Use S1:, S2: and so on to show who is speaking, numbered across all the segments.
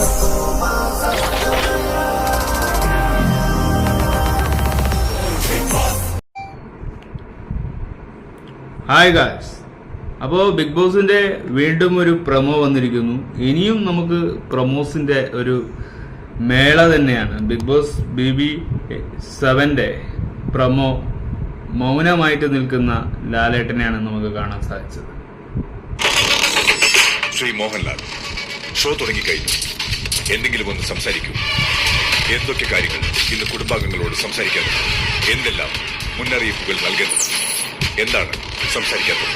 S1: Hi guys, അപ്പോൾ big ബോസിന്റെ വീണ്ടും ഒരു പ്രൊമോ വന്നിരിക്കുന്നു. ഇനിയും നമുക്ക് പ്രൊമോസിന്റെ ഒരു മേള തന്നെയാണ്. ബിഗ് ബോസ് BB7 പ്രൊമോ മൗനമായിട്ട് നിൽക്കുന്ന ലാലേട്ടനെയാണ് നമുക്ക് കാണാൻ സാധിച്ചത്.
S2: ശ്രീ മോഹൻലാൽ, ഷോ തുടങ്ങിക്കഴിഞ്ഞു. എന്തെങ്കിലും ഒന്ന് സംസാരിക്കൂ. എന്തൊക്കെ കാര്യങ്ങൾ ഇന്ന് കുടുംബാംഗങ്ങളോട് സംസാരിക്കാറുണ്ട്? എന്തെല്ലാം മുന്നറിയിപ്പുകൾ നൽകുന്നത്? എന്താണ് സംസാരിക്കാത്തത്?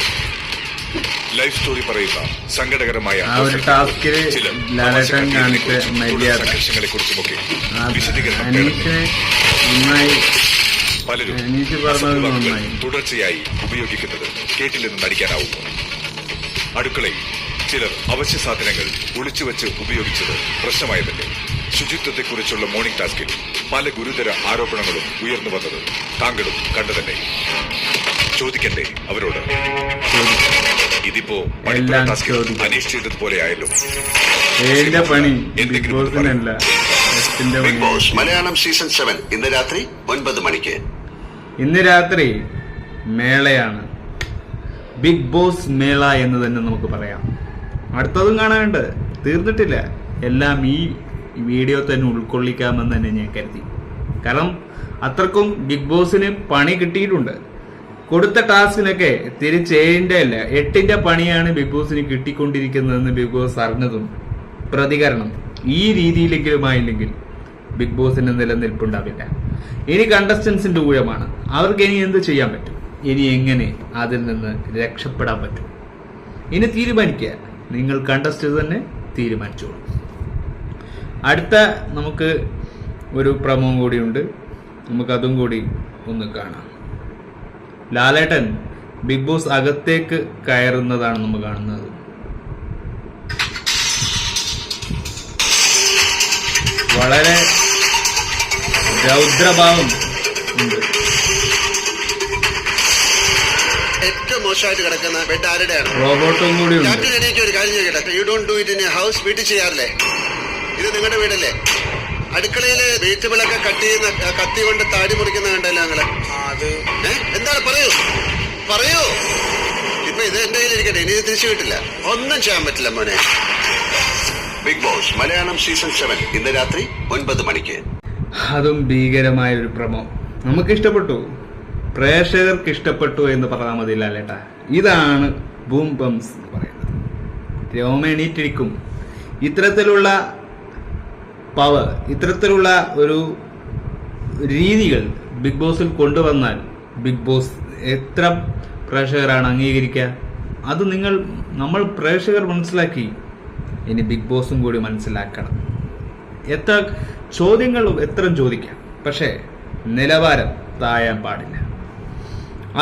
S2: ലൈഫ് സ്റ്റോറി പറയുന്ന സങ്കടകരമായ സംഘർഷങ്ങളെ കുറിച്ചുമൊക്കെ വിശദീകരണം പലരും തുടർച്ചയായി ഉപയോഗിക്കുന്നത് കേട്ടില്ലെന്ന് നടിക്കാനാവുന്നു. അടുക്കളയിൽ ചിലർ അവശ്യ സാധനങ്ങൾ ഒളിച്ചുവെച്ച് ഉപയോഗിച്ചത് പ്രശ്നമായതല്ലേ? ശുചിത്വത്തെക്കുറിച്ചുള്ള മോർണിംഗ് ടാസ്കിൽ പല ഗുരുതര ആരോപണങ്ങളും ഉയർന്നു വന്നത് താങ്കളും കണ്ടുതന്നെ. ചോദിക്കണ്ടേ അവരോട്? ഇതിപ്പോ അന്വേഷിച്ചതുപോലെ ആയല്ലോ.
S3: ബിഗ് ബോസ് മലയാളം സീസൺ 7 ഇന്ന് രാത്രി 9 മണിക്ക്.
S1: ഇന്ന് രാത്രി മേളയാണ്. ബിഗ് ബോസ് മേള എന്ന് തന്നെ നമുക്ക് പറയാം. അടുത്തതും കാണാനുണ്ട്, തീർന്നിട്ടില്ല. എല്ലാം ഈ വീഡിയോ തന്നെ ഉൾക്കൊള്ളിക്കാമെന്ന് തന്നെ ഞാൻ കരുതി. കാരണം അത്രക്കും ബിഗ് ബോസിന് പണി കിട്ടിയിട്ടുണ്ട്. കൊടുത്ത ടാസ്കിനൊക്കെ തിരിച്ച് 7ന്റെ അല്ല 8ന്റെ പണിയാണ് ബിഗ് ബോസിന് കിട്ടിക്കൊണ്ടിരിക്കുന്നതെന്ന് ബിഗ് ബോസ് അറിഞ്ഞതും പ്രതികരണം ഈ രീതിയിലെങ്കിലും ആയില്ലെങ്കിൽ ബിഗ് ബോസിന് നിലനിൽപ്പുണ്ടാവില്ല. ഇനി കണ്ടസ്റ്റൻസിന്റെ ഊഴമാണ്. അവർക്ക് ഇനി എന്ത് ചെയ്യാൻ പറ്റും? ഇനി എങ്ങനെ അതിൽ നിന്ന് രക്ഷപ്പെടാൻ പറ്റും? ഇനി തീരുമാനിക്കുക. നിങ്ങൾ കണ്ടസ്റ്റന്റ് തന്നെ തീരുമാനിച്ചോളൂ. അടുത്ത നമുക്ക് ഒരു പ്രമോ കൂടിയുണ്ട്, നമുക്കതും കൂടി ഒന്ന് കാണാം. ലാലേട്ടൻ ബിഗ് ബോസ് അകത്തേക്ക് കയറുന്നതാണ് നമ്മൾ കാണുന്നത്. വളരെ രൗദ്രഭാവം ഉണ്ട്.
S3: ഏറ്റവും മോശമായിട്ട് കിടക്കുന്ന ബെഡ് ആരുടെയാണ്?
S1: റോബോട്ടും കൂടി ഉണ്ട്.
S3: ഒരു കാര്യം ചെയ്യട്ടെ, you don't do it in A house. വീട്ടിൽ ചെയ്യാറില്ലേ? ഇത് നിങ്ങളുടെ വീടല്ലേ? അടുക്കളയില് വെജിറ്റബിളൊക്കെ കട്ട് ചെയ്യുന്ന കത്തി കൊണ്ട് താടി മുറിക്കുന്ന കണ്ടല്ലോ ഞങ്ങള്. എന്താണ്? പറയൂ. ഇപ്പൊ ഇത് എന്റെ കയ്യിലിരിക്കട്ടെ, ഇനി ഇത് തിരിച്ചു കിട്ടില്ല. ഒന്നും ചെയ്യാൻ പറ്റില്ല മോനെ. ബിഗ് ബോസ് മലയാളം സീസൺ 7 ഇന്ന് രാത്രി 9 മണിക്ക്.
S1: അതും ഭീകരമായ ഒരു പ്രമോ. നമുക്ക് ഇഷ്ടപ്പെട്ടു, പ്രേക്ഷകർക്ക് ഇഷ്ടപ്പെട്ടു എന്ന് പറഞ്ഞാൽ മതി ലാലേട്ടാ. ഇതാണ് ബൂം ബംസ് എന്ന് പറയുന്നത്. രോമേണീറ്റിരിക്കും. ഇത്തരത്തിലുള്ള പവർ, ഇത്തരത്തിലുള്ള ഒരു രീതികൾ ബിഗ് ബോസിൽ കൊണ്ടുവന്നാൽ ബിഗ് ബോസ് എത്ര പ്രേക്ഷകരാണ് അംഗീകരിക്കുക? അത് നമ്മൾ പ്രേക്ഷകർ മനസ്സിലാക്കി. ഇനി ബിഗ് ബോസും കൂടി മനസ്സിലാക്കണം. എത്ര ചോദിക്കാം, പക്ഷേ നിലവാരം താഴാൻ പാടില്ല.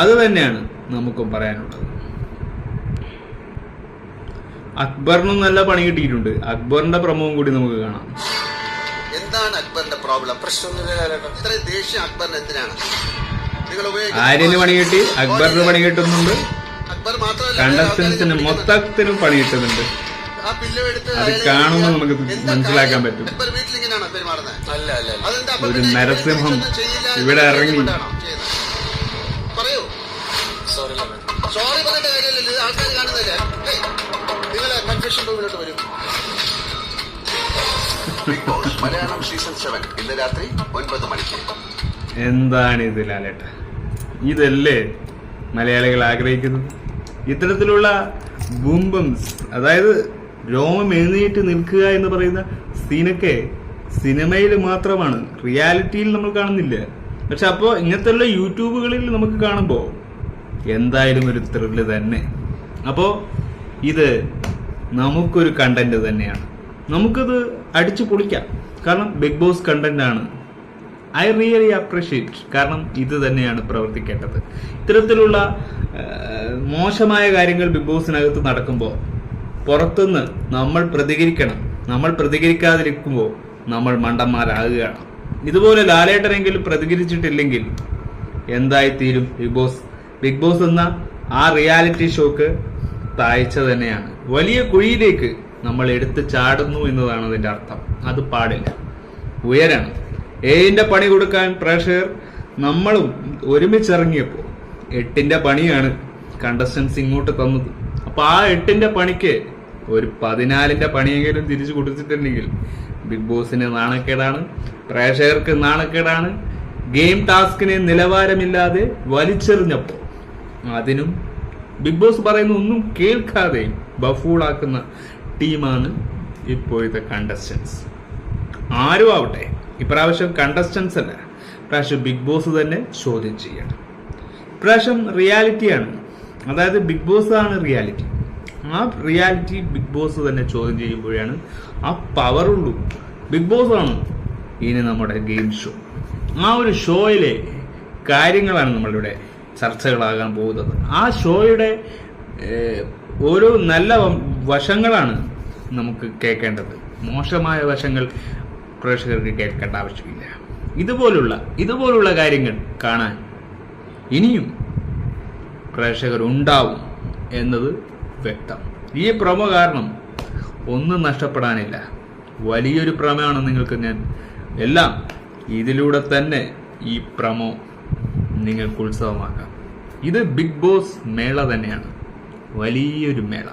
S1: അത് തന്നെയാണ് നമുക്കും പറയാനുള്ളത്. അക്ബറിനും നല്ല പണി കിട്ടിയിട്ടുണ്ട്. അക്ബറിന്റെ പ്രമോവും കൂടി നമുക്ക് കാണാം.
S3: എന്താണ് അക്ബറിന്റെ പ്രോബ്ലം? ഇത്രയും ദേഷ്യം അക്ബറിന് എന്തിനാണ്?
S1: ആര്യന് പണി കിട്ടി, അക്ബറിന് പണി കിട്ടുന്നുണ്ട്, കണ്ടസ്റ്റൻസിന് മൊത്തത്തിനും പണി കിട്ടുന്നുണ്ട്. അത് കാണുമ്പോൾ നമുക്ക് മനസ്സിലാക്കാൻ പറ്റും. ഒരു നരസിംഹം ഇവിടെ ഇറങ്ങി.
S3: സോറി പറഞ്ഞിട്ട് കാര്യമല്ലല്ലോ, ഇത് ആൾക്കാർ കാണുന്നില്ല. നിങ്ങളെ കൺഫ്യൂഷൻ റൂമിലോട്ട് വരും. ബിഗ് ബോസ് മലയാളം സീസൺ 7 ഇന്ന് രാത്രി 9 മണിക്ക്.
S1: എന്താണിത് ലാലേട്ട? ഇതല്ലേ മലയാളികൾ ആഗ്രഹിക്കുന്നത്? ഇത്തരത്തിലുള്ള ബൂംബംസ്, അതായത് രോമം എഴുന്നേറ്റ് നിൽക്കുക എന്ന് പറയുന്ന സീനൊക്കെ സിനിമയിൽ മാത്രമാണ്, റിയാലിറ്റിയിൽ നമ്മൾ കാണുന്നില്ല. പക്ഷെ അപ്പോൾ ഇങ്ങനത്തെയുള്ള യൂട്യൂബുകളിൽ നമുക്ക് കാണുമ്പോൾ എന്തായാലും ഒരു ത്രില്ല് തന്നെ. അപ്പോൾ ഇത് നമുക്കൊരു കണ്ടന്റ് തന്നെയാണ്. നമുക്കത് അടിച്ചു പൊളിക്കാം. കാരണം ബിഗ് ബോസ് കണ്ടന്റ് ആണ്. I really appreciate. കാരണം ഇത് തന്നെയാണ് പ്രവർത്തിക്കേണ്ടത്. ഇത്തരത്തിലുള്ള മോശമായ കാര്യങ്ങൾ ബിഗ് ബോസിനകത്ത് നടക്കുമ്പോൾ പുറത്തുനിന്ന് നമ്മൾ പ്രതികരിക്കണം. നമ്മൾ പ്രതികരിക്കാതിരിക്കുമ്പോൾ നമ്മൾ മണ്ടന്മാരാകുകയാണ്. ഇതുപോലെ ലാലേട്ടനെങ്കിലും പ്രതികരിച്ചിട്ടില്ലെങ്കിൽ എന്തായിത്തീരും ബിഗ് ബോസ്? ബിഗ് ബോസ് എന്ന ആ റിയാലിറ്റി ഷോക്ക് താഴ്ച തന്നെയാണ്. വലിയ കുഴിയിലേക്ക് നമ്മൾ എടുത്ത് ചാടുന്നു എന്നതാണ് അതിന്റെ അർത്ഥം. അത് പാടില്ല. ഉയരണം. ഏഴിന്റെ പണി കൊടുക്കാൻ പ്രേക്ഷകർ നമ്മളും ഒരുമിച്ചിറങ്ങിയപ്പോൾ 8ന്റെ പണിയാണ് കണ്ടസ്റ്റൻസ് ഇങ്ങോട്ട് തന്നത്. അപ്പൊ ആ 8ന്റെ പണിക്ക് ഒരു 14ന്റെ പണിയെങ്കിലും തിരിച്ചു കൊടുത്തിട്ടുണ്ടെങ്കിൽ ബിഗ് ബോസിന് നാണക്കേടാണ്, പ്രേക്ഷകർക്ക് നാണക്കേടാണ്. ഗെയിം ടാസ്കിനെ നിലവാരമില്ലാതെ വലിച്ചെറിഞ്ഞപ്പോൾ അതിനും ബിഗ് ബോസ് പറയുന്ന ഒന്നും കേൾക്കാതെ ബഫൂളാക്കുന്ന ടീമാണ് ഇപ്പോഴത്തെ കണ്ടസ്റ്റൻസ്. ആരും ആവട്ടെ, ഇപ്രാവശ്യം കണ്ടസ്റ്റൻസ് അല്ല, ഇപ്രാവശ്യം ബിഗ് ബോസ് തന്നെ ചോദ്യം ചെയ്യണം. ഇപ്രാവശ്യം റിയാലിറ്റിയാണ്, അതായത് ബിഗ് ബോസ് ആണ് റിയാലിറ്റി. ആ റിയാലിറ്റി ബിഗ് ബോസ് തന്നെ ചോദ്യം ചെയ്യുമ്പോഴാണ് ആ പവറുള്ളൂ. ബിഗ് ബോസ് ആണ് ഇനി നമ്മുടെ ഗെയിം ഷോ. ആ ഒരു ഷോയിലെ കാര്യങ്ങളാണ് നമ്മളിവിടെ ചർച്ചകളാകാൻ പോകുന്നത്. ആ ഷോയുടെ ഓരോ നല്ല വശങ്ങളാണ് നമുക്ക് കേൾക്കേണ്ടത്. മോശമായ വശങ്ങൾ പ്രേക്ഷകർക്ക് കേൾക്കേണ്ട ആവശ്യമില്ല. ഇതുപോലുള്ള കാര്യങ്ങൾ കാണാൻ ഇനിയും പ്രേക്ഷകർ ഉണ്ടാവും എന്നത് വ്യക്തം. ഈ പ്രൊമോ കാരണം ഒന്നും നഷ്ടപ്പെടാനില്ല. വലിയൊരു പ്രൊമോയാണ് നിങ്ങൾക്ക് ഞാൻ എല്ലാം ഇതിലൂടെ തന്നെ ഈ പ്രൊമോ നിങ്ങൾക്ക് ഉത്സവമാക്കാം. ഇത് ബിഗ് ബോസ് മേള തന്നെയാണ്, വലിയൊരു മേള.